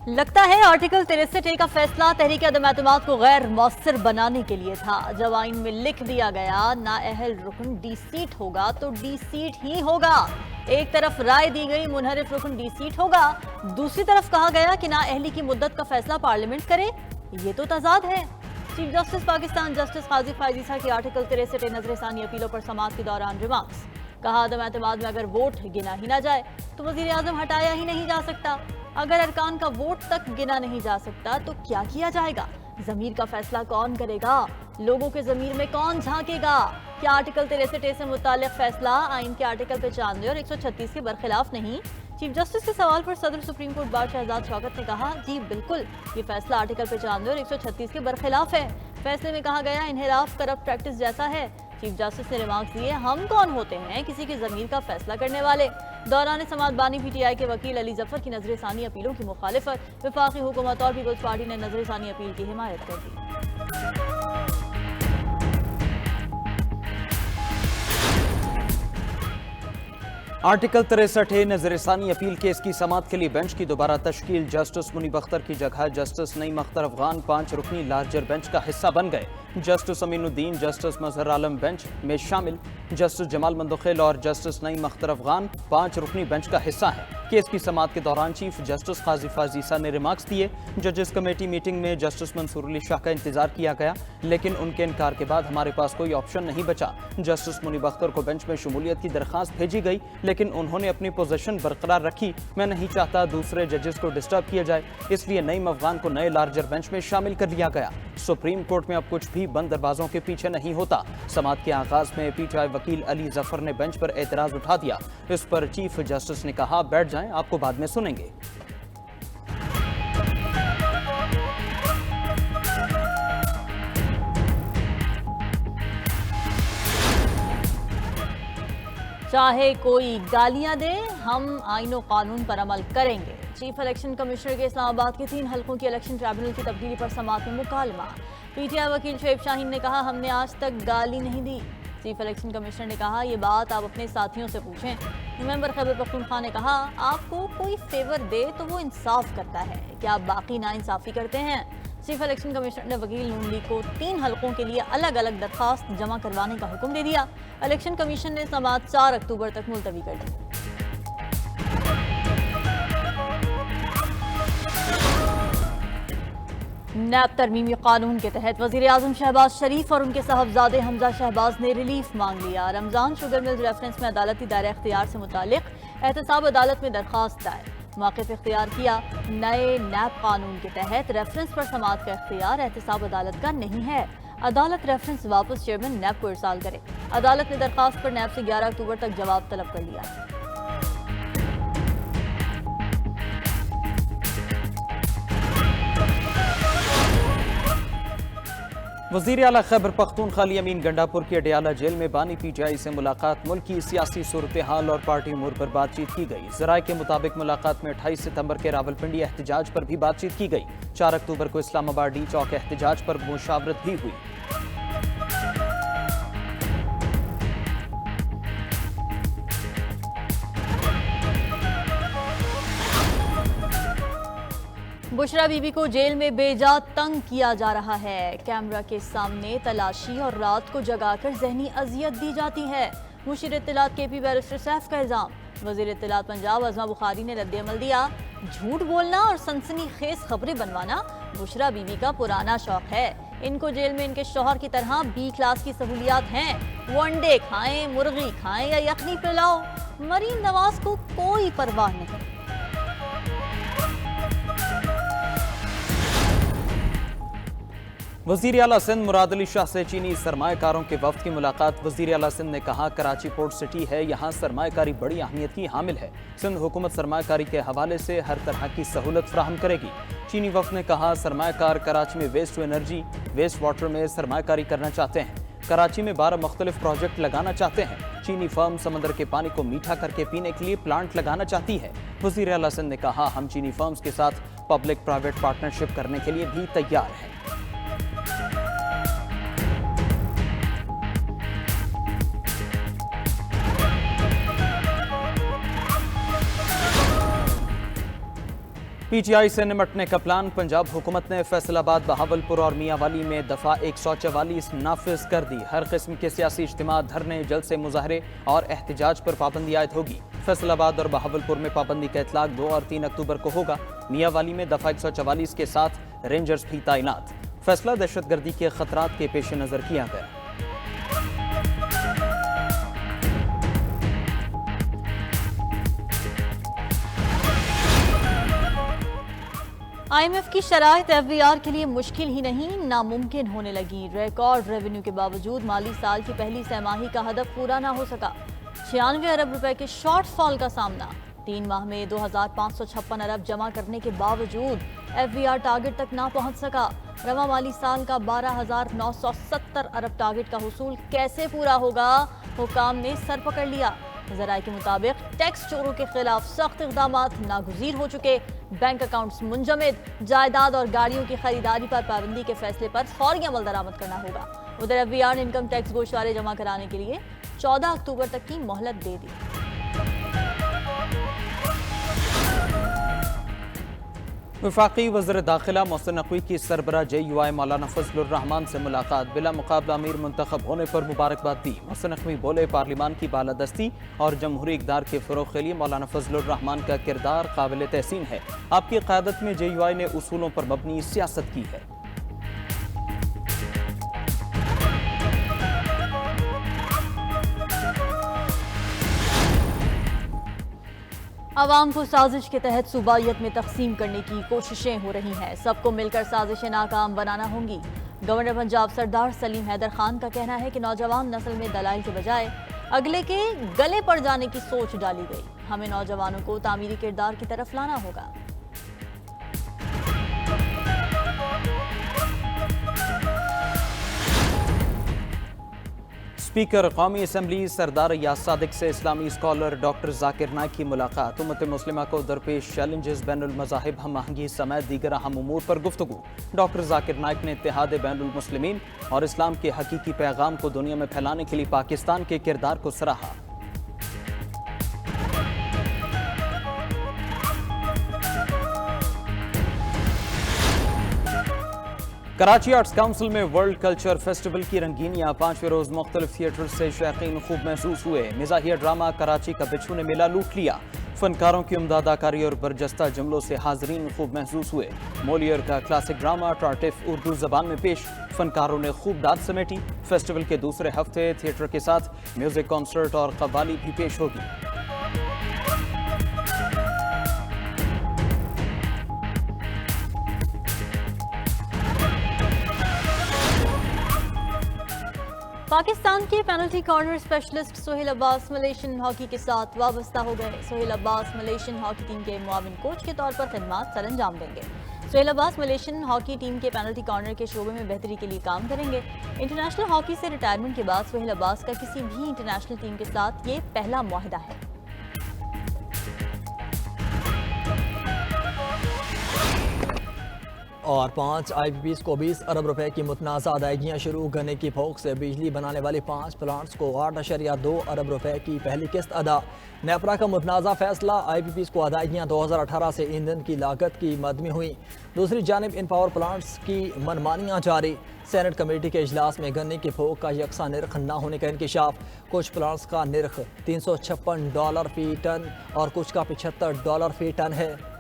लगता है article 63A का फैसला तहरीक अदम-ए-एतमाद को गैर मौसर बनाने के लिए था। जब आइन में लिख दिया गया नाअहल रुकन डी सीट होगा तो डी सीट ही होगा। एक तरफ राय दी गई मुनहरिफ रुकन डी सीट होगा, दूसरी तरफ कहा गया कि नाअहली की मुद्दत का फैसला पार्लियामेंट करे। ये तो तजाद है। चीफ जस्टिस पाकिस्तान जस्टिस काजी फायजीसा की आर्टिकल 63 नजरसानी अपीलों पर समाअत के दौरान रिमार्क्स। कहा अदम-ए-एतमाद में अगर वोट गिना ही ना जाए तो वजीर आजम हटाया ही नहीं जा सकता। अगर अरकान का वोट तक गिना नहीं जा सकता तो क्या किया जाएगा? जमीर का फैसला कौन करेगा? लोगों के जमीर में कौन झांकेगा? क्या आर्टिकल 63A से मुताल्लिक फैसला आइन के आर्टिकल 95 और 136 के बरखिलाफ नहीं? चीफ जस्टिस के सवाल पर सदर supreme court bar Shahzad Shaukat ने कहा, जी बिल्कुल, ये फैसला आर्टिकल 95 और 136 के बरखिलाफ है। फैसले में कहा गया इनहिराफ करप्ट प्रैक्टिस जैसा है। चीफ जस्टिस ने रिमार्क्स दिए, हम कौन होते हैं किसी की जमीर का फैसला करने वाले? दौरान समाअत बानी PTI के वकील अली जफर की नजरसानी अपीलों की मुखालिफत। वफाकी हुकूमत और पीपल्स पार्टी ने नजरसानी अपील की हिमायत कर दी। आर्टिकल 63A नजरसानी अपील केस की समाअत के लिए बेंच की दोबारा तश्कील। जस्टिस मुनीब अख्तर की जगह जस्टिस नईम अख्तर अफगान 5 रुकनी लार्जर बेंच का हिस्सा बन गए। Justice Aminuddin justice Mazhar Alam bench में शामिल। जस्टिस जमाल मंदखिल और जस्टिस नईम अख्तर अफगान 5 रुकनी बेंच का हिस्सा है। केस की समाअत के दौरान चीफ जस्टिस काजी फाजीसा ने रिमार्क्स दिए। जजेस कमेटी मीटिंग में जस्टिस मंसूर अली शाह का इंतजार किया गया, लेकिन उनके इनकार के बाद हमारे पास कोई ऑप्शन नहीं बचा। जस्टिस मुनीब अख्तर को बेंच में शमूलियत की दरख्वास्त भेजी गई, लेकिन उन्होंने अपनी पोजीशन बरकरार रखी। मैं नहीं चाहता दूसरे जजेस को डिस्टर्ब किया जाए, इसलिए नईम अफगान को नए लार्जर बेंच में शामिल कर लिया गया। सुप्रीम कोर्ट में अब कुछ भी बंद दरवाजों के पीछे नहीं होता। समाअत के आगाज में PTI वकील अली जफर ने बेंच पर एतराज उठा दिया। इस पर चीफ जस्टिस ने कहा, बैठ जाएं, आपको बाद में सुनेंगे। चाहे कोई गालियां दे, हम आईन और कानून पर अमल करेंगे। चीफ इलेक्शन कमिश्नर के इस्लामाबाद के 3 हलकों की इलेक्शन ट्रिब्यूनल की तब्दीली पर समाअत में मुकालमा। PTI वकील शुएब शाहीन ने कहा, हमने आज तक गाली नहीं दी। चीफ इलेक्शन कमिश्नर ने कहा, ये बात आप अपने साथियों से पूछें। मेंबर खैबर पख्तूनख्वा ने कहा, आपको कोई फेवर दे तो वो इंसाफ करता है, क्या आप बाकी नाइंसाफी करते हैं? चीफ इलेक्शन कमिश्नर ने वकील नून लीग को 3 हलकों के लिए अलग अलग दरखास्त जमा करवाने का हुक्म दे दिया। इलेक्शन कमीशन ने समाअत 4 अक्टूबर तक मुलतवी कर दी। नैब तरमीमी कानून के तहत वजीर आजम शहबाज शरीफ और उनके साहबजादे हमजा शहबाज ने रिलीफ मांग लिया। रमजान शुगर मिल रेफरेंस में अदालती दायरा इख्तियार से मुतालिक एहतसाब अदालत में दरखास्त दायर, मौक़िफ़ इख्तियार किया। नए नैब कानून के तहत रेफरेंस पर समाअत का इख्तियार एहतसाब अदालत का नहीं है। अदालत रेफरेंस वापस चेयरमैन नैब को इरसाल करे। अदालत ने दरखास्त पर नैब से 11 अक्टूबर तक जवाब तलब कर लिया। वज़ीर आला खैबर पख्तूनख्वा अली अमीन गंडापुर के अडियाला जेल में बानी PTI से मुलाकात। मुल्क की सियासी सूरत हाल और पार्टी उमूर पर बातचीत की गई। ज़राए के मुताबिक मुलाकात में 28 सितंबर के रावलपिंडी एहतजाज पर भी बातचीत की गई। 4 अक्टूबर को इस्लामाबाद डी चौक एहतजाज पर मुशावरत भी हुई। बुशरा बीबी को जेल में बेजा तंग किया जा रहा है। कैमरा के सामने तलाशी और रात को जगाकर जहनी अजियत दी जाती है। मुशीर इत्तलात KP बैरिस्टर सैफ का इल्जाम। वज़ीर इत्तलात पंजाब अज़मा बुखारी ने रद्द-ए-अमल दिया। झूठ बोलना और सनसनीखेज खबरें बनवाना बुशरा बीबी का पुराना शौक है। इनको जेल में इनके शौहर की तरह B क्लास की सहूलियात हैं। वो अंडे खाएं, मुर्गी खाएं या यखनी पिलाओ, मरीम नवाज को कोई परवाह नहीं। वज़ीर आला सिंध मुराद अली शाह से चीनी सरमाएकारों के वफ्द की मुलाकात। वज़ीर आला सिंध ने कहा, कराची पोर्ट सिटी है, यहाँ सरमाएकारी बड़ी अहमियत की हामिल है। सिंध हुकूमत सरमाएकारी के हवाले से हर तरह की सहूलत फराहम करेगी। चीनी वफ्द ने कहा, सरमाएकार कराची में waste to energy, waste water में सरमाएकारी करना चाहते हैं। कराची में 12 मुख्तलिफ प्रोजेक्ट लगाना चाहते हैं। चीनी फर्म समंदर के पानी को मीठा करके पीने के लिए प्लांट लगाना चाहती है। वज़ीर आला सिंध ने कहा, हम चीनी फर्म्स के साथ पब्लिक प्राइवेट पार्टनरशिप करने के लिए भी तैयार हैं। पीटीआई से निपटने का प्लान। पंजाब हुकूमत ने फैसलाबाद, बहावलपुर और मियांवाली में दफा 144 नाफिज कर दी। हर किस्म के सियासी इज्तिमा, धरने, जलसे, मुजाहरे और एहतजाज पर पाबंदी आयद होगी। फैसलाबाद और बहावलपुर में पाबंदी का इतलाक 2 और 3 अक्टूबर को होगा। मियांवाली में दफा 144 के साथ रेंजर्स भी तैनात। फैसला दहशतगर्दी के खतरात के पेश नजर किया गया। IMF की शराइत FBR के लिए मुश्किल ही नहीं नामुमकिन होने लगी। रिकॉर्ड रेवेन्यू के बावजूद माली साल की पहली सहमाही का हदफ पूरा ना हो सका। 96 अरब रुपए के शॉर्टफॉल का सामना। 3 माह में 2556 अरब जमा करने के बावजूद FBR टारगेट तक ना पहुंच सका। रवा माली साल का 12,970 अरब टारगेट का हुसूल कैसे पूरा होगा, हुकाम ने सर पकड़ लिया। ज़राए के मुताबिक टैक्स चोरों के खिलाफ सख्त इक़दाम नागुज़ीर हो चुके। बैंक अकाउंट्स मुंजमद, जायदाद और गाड़ियों की खरीदारी पर पाबंदी के फैसले पर फौरी अमल दरामद करना होगा। उधर FBR ने इनकम टैक्स गोशवारे जमा कराने के लिए 14 अक्टूबर तक की मोहलत दे दी। वफाकी वज़ीर दाखिला मोहसिन नकवी की सरबराह JUI मौलाना फजलुर रहमान से मुलाकात। बिला मुकाबला अमीर मुंतखब होने पर मुबारकबाद दी। मोहसिन नकवी बोले, पार्लिमान की बालादस्ती और जमहूरी इक़दार के फ़रोग़ के लिए मौलाना फजलुर रहमान का किरदार काबिल तहसीन है। आपकी क़यादत में JUI ने उसूलों पर मबनी सियासत की है। आवाम को साजिश के तहत सूबाइयत में तकसीम करने की कोशिशें हो रही हैं। सबको मिलकर साजिशें नाकाम बनाना होंगी। गवर्नर पंजाब सरदार सलीम हैदर खान का कहना है कि नौजवान नस्ल में दलाइल के बजाय अगले के गले पड़ जाने की सोच डाली गई। हमें नौजवानों को तामीरी किरदार की तरफ लाना होगा। स्पीकर कौमी असम्बली सरदार यास सादिक से इस्लामी स्कॉलर डॉक्टर जाकिर नाइक की मुलाकात। उम्मत मुस्लिमा को दरपेश चैलेंजेस, बैनुल मज़ाहिब हम आहंगी समेत दीगर अहम उमूर पर गुफ्तगू। डॉक्टर जाकिर नाइक ने इत्तेहाद बैनुल मुस्लिमीन और इस्लाम के हकीकी पैगाम को दुनिया में फैलाने के लिए पाकिस्तान के किरदार को सराहा। कराची आर्ट्स काउंसिल में वर्ल्ड कल्चर फेस्टिवल की रंगीनियां। 5वें रोज मुख्तलिफ थिएटर से शायकीन खूब महसूस हुए। मिजाहिया ड्रामा कराची का बिच्छू ने मेला लूट लिया। फनकारों की उम्दा अदाकारी और बरजस्ता जुमलों से हाजरीन खूब महसूस हुए। मोलियर का क्लासिक ड्रामा टार्टिफ उर्दू जबान में पेश। फनकारों ने खूब दाद समेटी। फेस्टिवल के दूसरे हफ्ते थिएटर के साथ म्यूजिक कॉन्सर्ट और कव्वाली भी पेश होगी। पाकिस्तान के penalty corner specialist Sohail Abbas Malaysian hockey के साथ वाबस्ता हो गए। Sohail Abbas Malaysian hockey team के मुआविन कोच के तौर पर खिदमत सरअंजाम देंगे। Sohail Abbas Malaysian hockey team के पेनल्टी कॉर्नर के शोबे में बेहतरी के लिए काम करेंगे। इंटरनेशनल हॉकी से रिटायरमेंट के बाद सोहेल अब्बास का किसी भी इंटरनेशनल टीम के साथ ये पहला मुआहिदा है। और 5 IPPs को 20 अरब रुपए की मुतनाज़ा अदायगियाँ शुरू करने की भोग से बिजली बनाने वाले 5 प्लांट्स को 8.2 अरब रुपए की पहली किस्त अदा। नेपरा का मुतनाज़ा फैसला। IPPs को अदायगियाँ 2018 से ईंधन की लागत की मद में हुई। दूसरी जानिब इन पावर प्लांट्स की मनमानियाँ जारी। सेनेट कमेटी के इजलास में गन्ने के भोग का यकसा निर्ख न होने का इंकशाफ। कुछ प्लांट्स का निर्ख $356 फी टन और कुछ का $75 फी टन है।